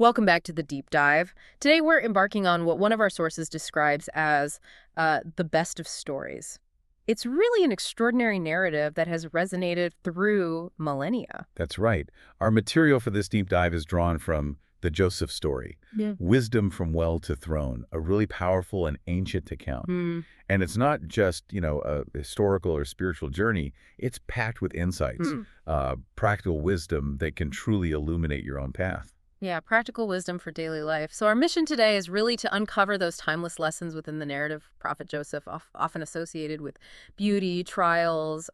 Welcome back to the deep dive. Today we're embarking on what one of our sources describes as the best of stories. It's really an extraordinary narrative that has resonated through millennia. That's right. Our material for this deep dive is drawn from the Joseph story, Yeah. Wisdom from Well to Throne, a really powerful and ancient account. Hmm. And it's not just, a historical or spiritual journey. It's packed with insights, Hmm. practical wisdom that can truly illuminate your own path. Yeah, practical wisdom for daily life. So our mission today is really to uncover those timeless lessons within the narrative of Prophet Joseph, often associated with beauty, trials,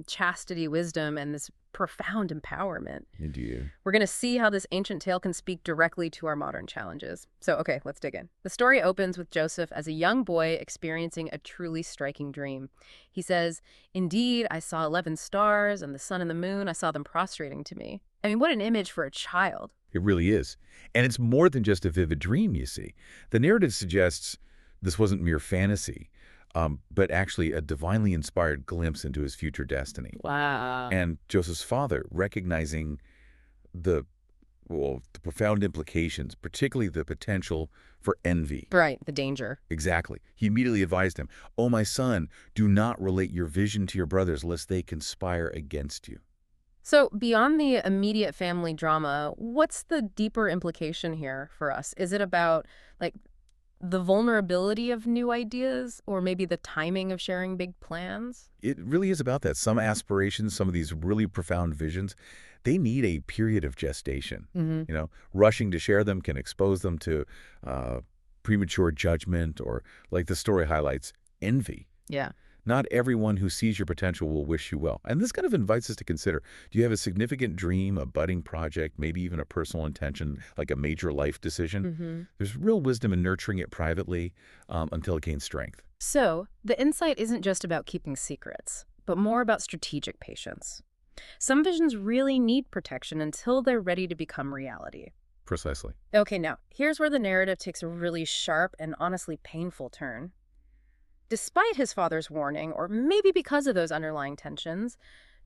chastity, wisdom, and this profound empowerment. Do you? We're going to see how this ancient tale can speak directly to our modern challenges. So, okay, let's dig in. The story opens with Joseph as a young boy experiencing a truly striking dream. He says, "Indeed, I saw 11 stars and the sun and the moon. I saw them prostrating to me." I mean, what an image for a child. It really is. And it's more than just a vivid dream, you see. The narrative suggests this wasn't mere fantasy, but actually a divinely inspired glimpse into his future destiny. Wow. And Joseph's father, recognizing the the profound implications, particularly the potential for envy. Right, the danger. Exactly. He immediately advised him, "Oh, my son, do not relate your vision to your brothers, lest they conspire against you." So, beyond the immediate family drama, what's the deeper implication here for us? Is it about, like, the vulnerability of new ideas or maybe the timing of sharing big plans? It really is about that. Some aspirations, some of these really profound visions, they need a period of gestation. Hmm. Rushing to share them can expose them to premature judgment or, like the story highlights, envy. Yeah. Not everyone who sees your potential will wish you well. And this kind of invites us to consider, do you have a significant dream, a budding project, maybe even a personal intention, like a major life decision? Hmm. There's real wisdom in nurturing it privately until it gains strength. So, the insight isn't just about keeping secrets, but more about strategic patience. Some visions really need protection until they're ready to become reality. Precisely. Okay, now, here's where the narrative takes a really sharp and honestly painful turn. Despite his father's warning, or maybe because of those underlying tensions,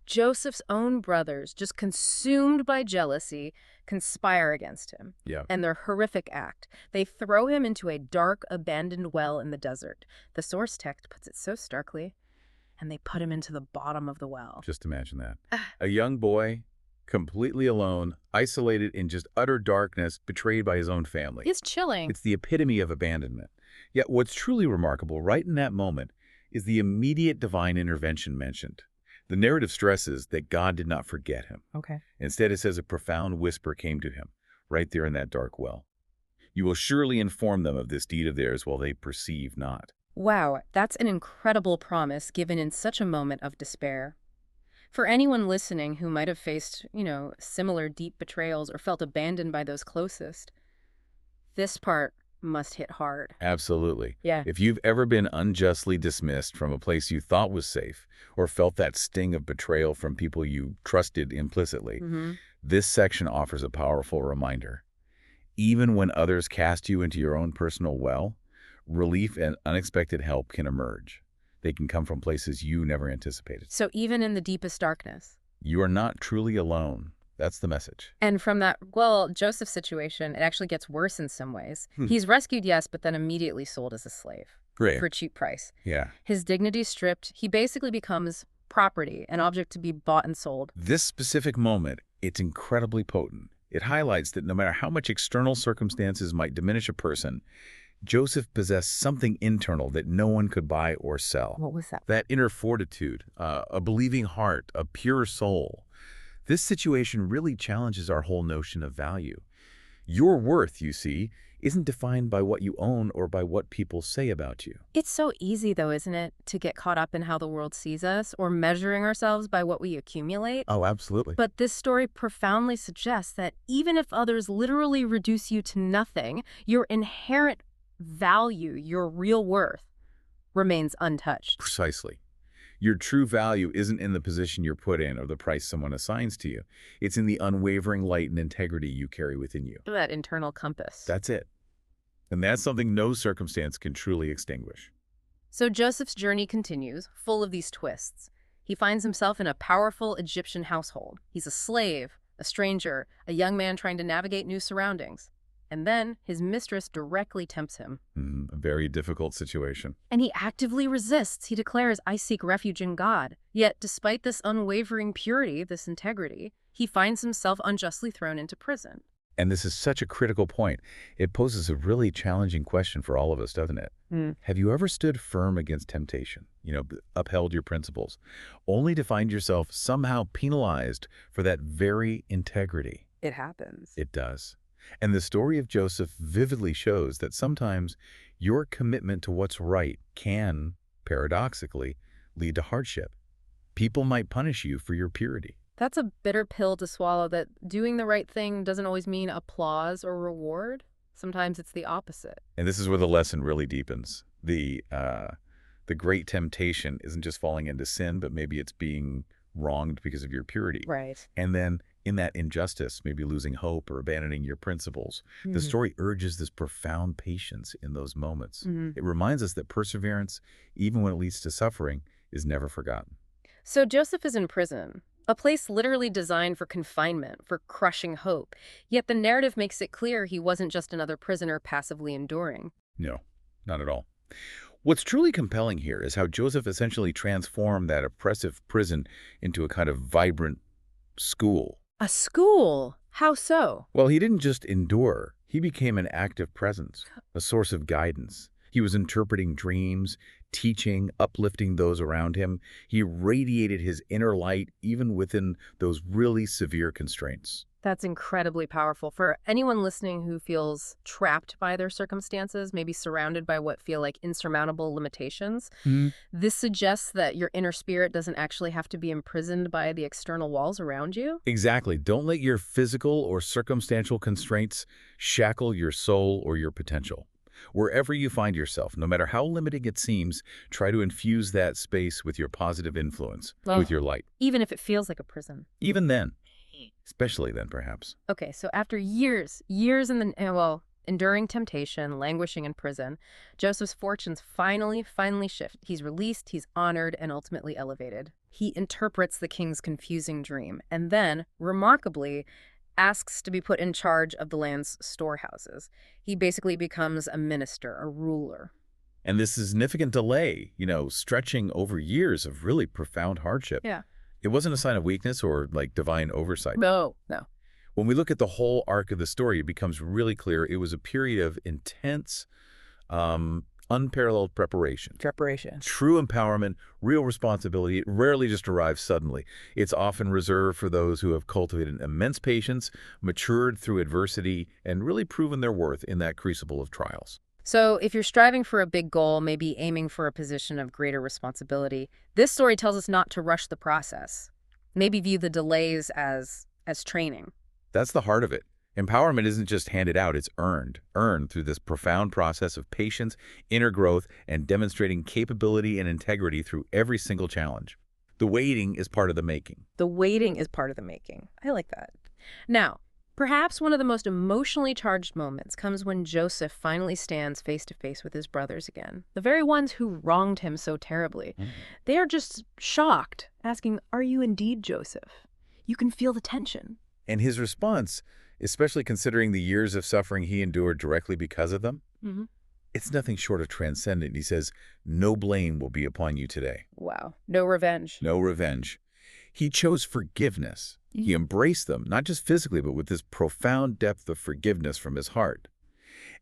Joseph's own brothers, just consumed by jealousy, conspire against him. Yeah. And their horrific act, they throw him into a dark, abandoned well in the desert. The source text puts it so starkly, and they put him into the bottom of the well. Just imagine that. A young boy, completely alone, isolated in just utter darkness, betrayed by his own family. It's chilling. It's the epitome of abandonment. Yet what's truly remarkable right in that moment is the immediate divine intervention mentioned. The narrative stresses that God did not forget him. Okay. Instead, it says a profound whisper came to him, right there in that dark well. "You will surely inform them of this deed of theirs while they perceive not." Wow, that's an incredible promise given in such a moment of despair. For anyone listening who might have faced, similar deep betrayals or felt abandoned by those closest, this part must hit hard. Absolutely. Yeah. If you've ever been unjustly dismissed from a place you thought was safe, or felt that sting of betrayal from people you trusted implicitly, Hmm. this section offers a powerful reminder. Even when others cast you into your own personal well, relief and unexpected help can emerge. They can come from places you never anticipated. So even in the deepest darkness. You are not truly alone. That's the message. And from that, Joseph's situation, it actually gets worse in some ways. Hmm. He's rescued, yes, but then immediately sold as a slave Great. for a cheap price. Yeah. His dignity stripped. He basically becomes property, an object to be bought and sold. This specific moment, it's incredibly potent. It highlights that no matter how much external circumstances might diminish a person, Joseph possessed something internal that no one could buy or sell. What was that? That inner fortitude, a believing heart, a pure soul. This situation really challenges our whole notion of value. Your worth, you see, isn't defined by what you own or by what people say about you. It's so easy, though, isn't it, to get caught up in how the world sees us or measuring ourselves by what we accumulate? Oh, absolutely. But this story profoundly suggests that even if others literally reduce you to nothing, your inherent value, your real worth, remains untouched. Precisely. Your true value isn't in the position you're put in or the price someone assigns to you. It's in the unwavering light and integrity you carry within you. That internal compass. That's it. And that's something no circumstance can truly extinguish. So Joseph's journey continues, full of these twists. He finds himself in a powerful Egyptian household. He's a slave, a stranger, a young man trying to navigate new surroundings. And then his mistress directly tempts him. A very difficult situation. And he actively resists. He declares, I seek refuge in God. Yet, despite this unwavering purity, this integrity, he finds himself unjustly thrown into prison. And this is such a critical point. It poses a really challenging question for all of us, doesn't it? Have you ever stood firm against temptation, upheld your principles, only to find yourself somehow penalized for that very integrity? It happens. It does. And the story of Joseph vividly shows that sometimes your commitment to what's right can, paradoxically, lead to hardship. People might punish you for your purity. That's a bitter pill to swallow, that doing the right thing doesn't always mean applause or reward. Sometimes it's the opposite. And this is where the lesson really deepens. The great temptation isn't just falling into sin, but maybe it's being wronged because of your purity. Right. And then in that injustice, maybe losing hope or abandoning your principles, the story urges this profound patience in those moments. It reminds us that perseverance, even when it leads to suffering, is never forgotten. So Joseph is in prison, a place literally designed for confinement, for crushing hope. Yet the narrative makes it clear he wasn't just another prisoner passively enduring. No, not at all. What's truly compelling here is how Joseph essentially transformed that oppressive prison into a kind of vibrant school. A school? How so? Well, he didn't just endure. He became an active presence, a source of guidance. He was interpreting dreams, teaching, uplifting those around him. He radiated his inner light even within those really severe constraints. That's incredibly powerful. For anyone listening who feels trapped by their circumstances, maybe surrounded by what feel like insurmountable limitations, this suggests that your inner spirit doesn't actually have to be imprisoned by the external walls around you. Exactly. Don't let your physical or circumstantial constraints shackle your soul or your potential. Wherever you find yourself, no matter how limiting it seems, try to infuse that space with your positive influence, with your light. Even if it feels like a prison. Even then. Especially then, perhaps. Okay, so after years enduring temptation, languishing in prison, Joseph's fortunes finally shift. He's released, he's honored, and ultimately elevated. He interprets the king's confusing dream, and then, remarkably, asks to be put in charge of the land's storehouses. He basically becomes a minister, a ruler. And this significant delay, stretching over years of really profound hardship. Yeah. It wasn't a sign of weakness or like divine oversight. No. When we look at the whole arc of the story, it becomes really clear it was a period of intense, unparalleled preparation. True empowerment, real responsibility. It rarely just arrives suddenly. It's often reserved for those who have cultivated immense patience, matured through adversity, and really proven their worth in that crucible of trials. So if you're striving for a big goal, maybe aiming for a position of greater responsibility, this story tells us not to rush the process. Maybe view the delays as training. That's the heart of it. Empowerment isn't just handed out, it's earned through this profound process of patience, inner growth, and demonstrating capability and integrity through every single challenge. The waiting is part of the making. I like that. Now, perhaps one of the most emotionally charged moments comes when Joseph finally stands face to face with his brothers again, the very ones who wronged him so terribly. They are just shocked, asking, "Are you indeed Joseph?" You can feel the tension. And his response, especially considering the years of suffering he endured directly because of them, it's nothing short of transcendent. He says, "No blame will be upon you today." Wow. No revenge. No revenge. He chose forgiveness. He embraced them, not just physically, but with this profound depth of forgiveness from his heart.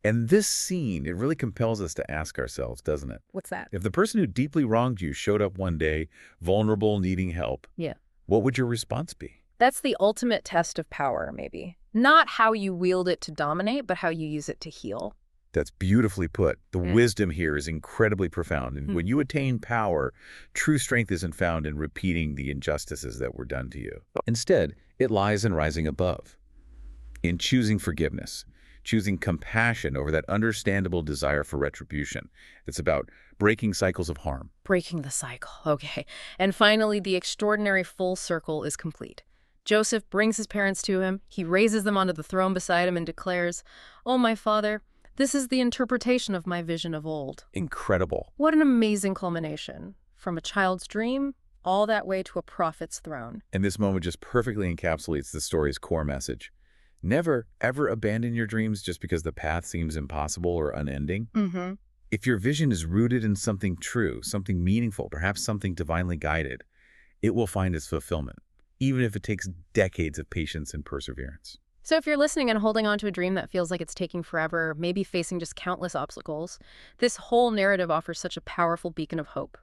And this scene, it really compels us to ask ourselves, doesn't it? What's that? If the person who deeply wronged you showed up one day, vulnerable, needing help, what would your response be? That's the ultimate test of power, maybe. Not how you wield it to dominate, but how you use it to heal. That's beautifully put. The wisdom here is incredibly profound. And when you attain power, true strength isn't found in repeating the injustices that were done to you. Instead, it lies in rising above, in choosing forgiveness, choosing compassion over that understandable desire for retribution. It's about breaking cycles of harm. Breaking the cycle. Okay. And finally, the extraordinary full circle is complete. Joseph brings his parents to him. He raises them onto the throne beside him and declares, "Oh, my father, this is the interpretation of my vision of old." Incredible. What an amazing culmination. From a child's dream, all that way to a prophet's throne. And this moment just perfectly encapsulates the story's core message. Never, ever abandon your dreams just because the path seems impossible or unending. Mm-hmm. If your vision is rooted in something true, something meaningful, perhaps something divinely guided, it will find its fulfillment, even if it takes decades of patience and perseverance. So if you're listening and holding on to a dream that feels like it's taking forever, maybe facing just countless obstacles, this whole narrative offers such a powerful beacon of hope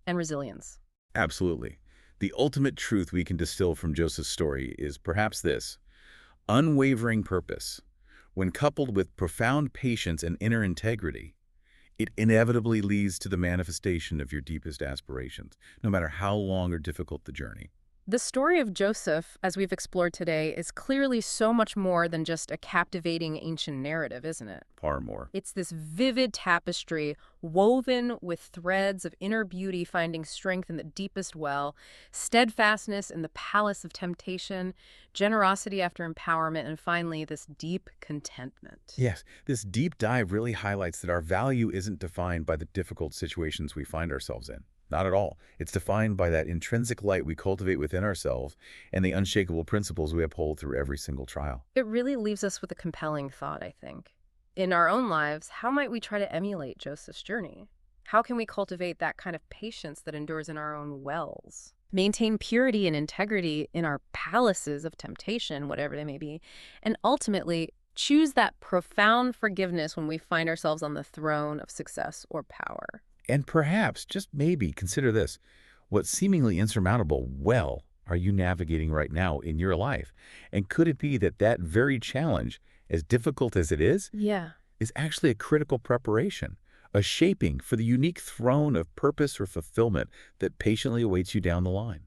and resilience. Absolutely. The ultimate truth we can distill from Joseph's story is perhaps this: unwavering purpose, when coupled with profound patience and inner integrity, it inevitably leads to the manifestation of your deepest aspirations, no matter how long or difficult the journey. The story of Joseph, as we've explored today, is clearly so much more than just a captivating ancient narrative, isn't it? Far more. It's this vivid tapestry woven with threads of inner beauty finding strength in the deepest well, steadfastness in the palace of temptation, generosity after empowerment, and finally, this deep contentment. Yes, this deep dive really highlights that our value isn't defined by the difficult situations we find ourselves in. Not at all. It's defined by that intrinsic light we cultivate within ourselves and the unshakable principles we uphold through every single trial. It really leaves us with a compelling thought, I think. In our own lives, how might we try to emulate Joseph's journey? How can we cultivate that kind of patience that endures in our own wells? Maintain purity and integrity in our palaces of temptation, whatever they may be, and ultimately choose that profound forgiveness when we find ourselves on the throne of success or power. And perhaps, just maybe, consider this: what seemingly insurmountable well are you navigating right now in your life? And could it be that that very challenge, as difficult as it Yeah. is actually a critical preparation, a shaping for the unique throne of purpose or fulfillment that patiently awaits you down the line?